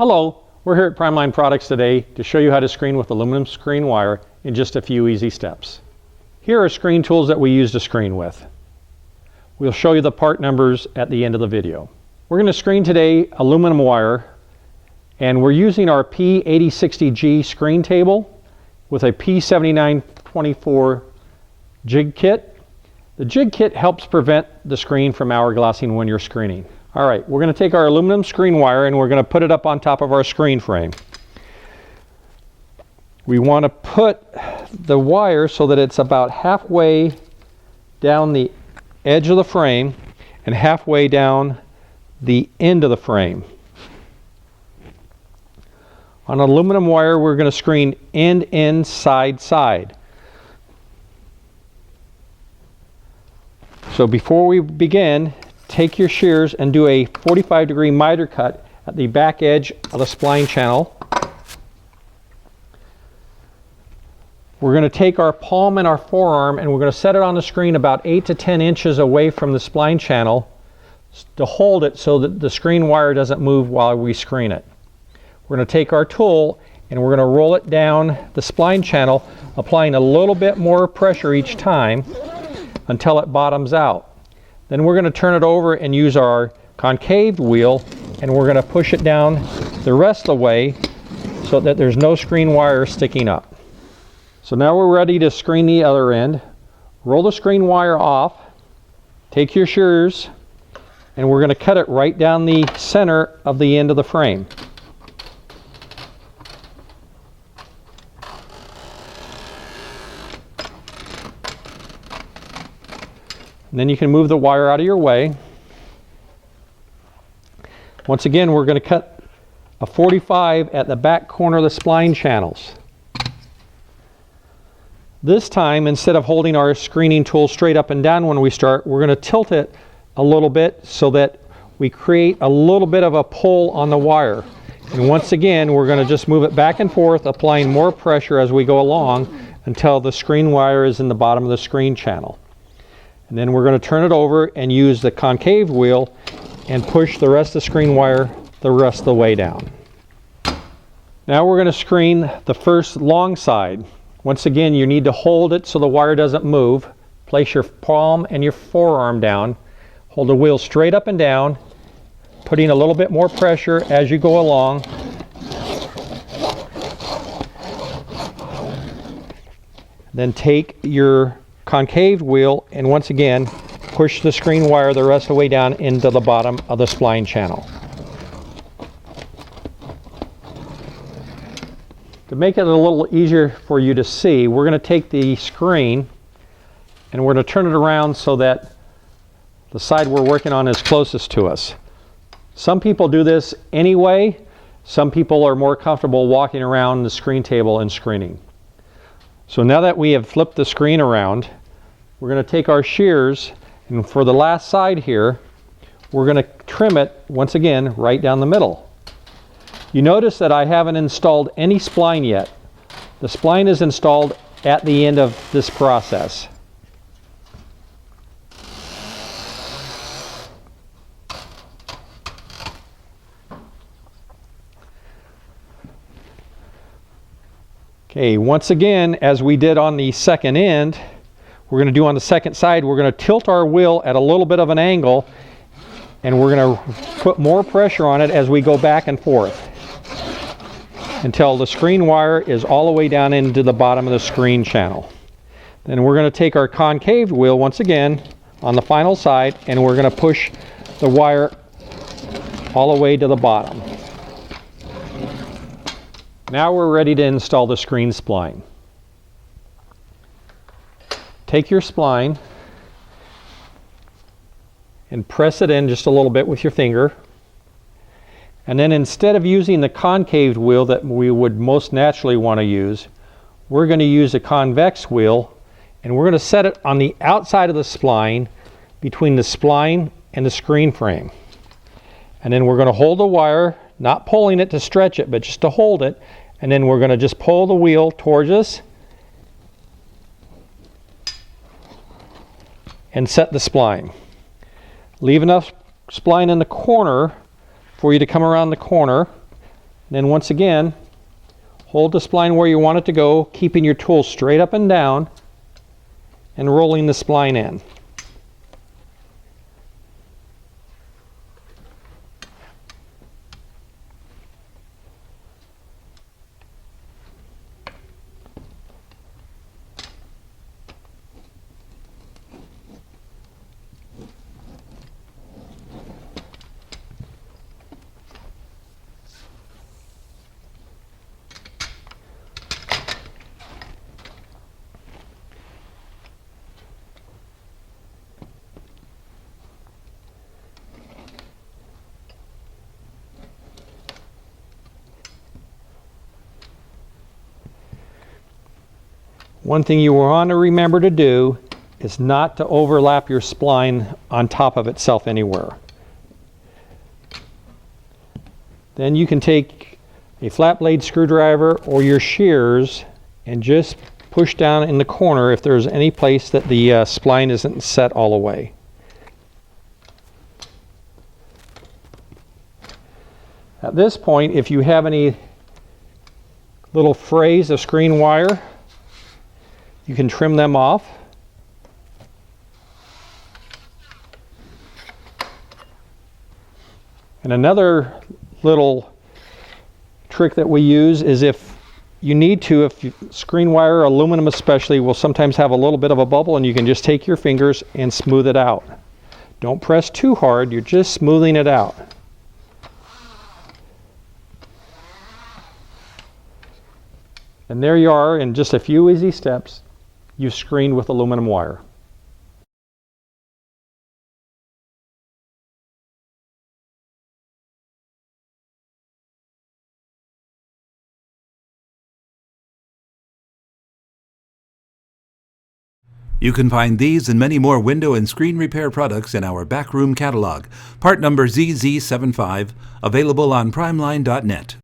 Hello, we're here at Primeline Products today to show you how to screen with aluminum screen wire in just a few easy steps. Here are screen tools that we use to screen with. We'll show you the part numbers at the end of the video. We're going to screen today aluminum wire, and we're using our P8060G screen table with a P7924 jig kit. The jig kit helps prevent the screen from hourglassing when you're screening. All right, we're going to take our aluminum screen wire and we're going to put it up on top of our screen frame. We want to put the wire so that it's about halfway down the edge of the frame and halfway down the end of the frame. On aluminum wire, we're going to screen end, end, side, side. So before we begin, take your shears and do a 45-degree miter cut at the back edge of the spline channel. We're going to take our palm and our forearm and we're going to set it on the screen about 8 to 10 inches away from the spline channel to hold it so that the screen wire doesn't move while we screen it. We're going to take our tool and we're going to roll it down the spline channel, applying a little bit more pressure each time until it bottoms out. Then we're going to turn it over and use our concave wheel and we're going to push it down the rest of the way so that there's no screen wire sticking up. So now we're ready to screen the other end. Roll the screen wire off, take your shears, and we're going to cut it right down the center of the end of the frame. And then you can move the wire out of your way. Once again, we're going to cut a 45 at the back corner of the spline channels. This time, instead of holding our screening tool straight up and down when we start, we're going to tilt it a little bit so that we create a little bit of a pull on the wire. And once again, we're going to just move it back and forth, applying more pressure as we go along until the screen wire is in the bottom of the screen channel. And then we're going to turn it over and use the concave wheel and push the rest of the screen wire the rest of the way down. Now we're going to screen the first long side. Once again, you need to hold it so the wire doesn't move. Place your palm and your forearm down. Hold the wheel straight up and down, putting a little bit more pressure as you go along. Then take your concave wheel and once again push the screen wire the rest of the way down into the bottom of the spline channel. To make it a little easier for you to see, we're going to take the screen and we're going to turn it around so that the side we're working on is closest to us. Some people do this anyway. Some people are more comfortable walking around the screen table and screening. So now that we have flipped the screen around, we're going to take our shears and for the last side here, we're going to trim it once again right down the middle. You notice that I haven't installed any spline yet. The spline is installed at the end of this process. Okay, once again, as we did on the second end, we're going to do on the second side, we're going to tilt our wheel at a little bit of an angle and we're going to put more pressure on it as we go back and forth until the screen wire is all the way down into the bottom of the screen channel. Then we're going to take our concave wheel once again on the final side and we're going to push the wire all the way to the bottom. Now we're ready to install the screen spline. Take your spline and press it in just a little bit with your finger. And then instead of using the concave wheel that we would most naturally want to use, we're going to use a convex wheel and we're going to set it on the outside of the spline between the spline and the screen frame. And then we're going to hold the wire, not pulling it to stretch it, but just to hold it. And then we're going to just pull the wheel towards us and set the spline. Leave enough spline in the corner for you to come around the corner then once again, hold the spline where you want it to go, keeping your tool straight up and down, and rolling the spline in. One thing you want to remember to do is not to overlap your spline on top of itself anywhere. Then you can take a flat blade screwdriver or your shears and just push down in the corner if there's any place that the spline isn't set all the way. At this point, if you have any little frays of screen wire, you can trim them off. And another little trick that we use is if you need to, screen wire, aluminum especially, will sometimes have a little bit of a bubble, and you can just take your fingers and smooth it out. Don't press too hard, you're just smoothing it out. And there you are, in just a few easy steps, you've screened with aluminum wire. You can find these and many more window and screen repair products in our backroom catalog, part number ZZ75, available on primeline.net.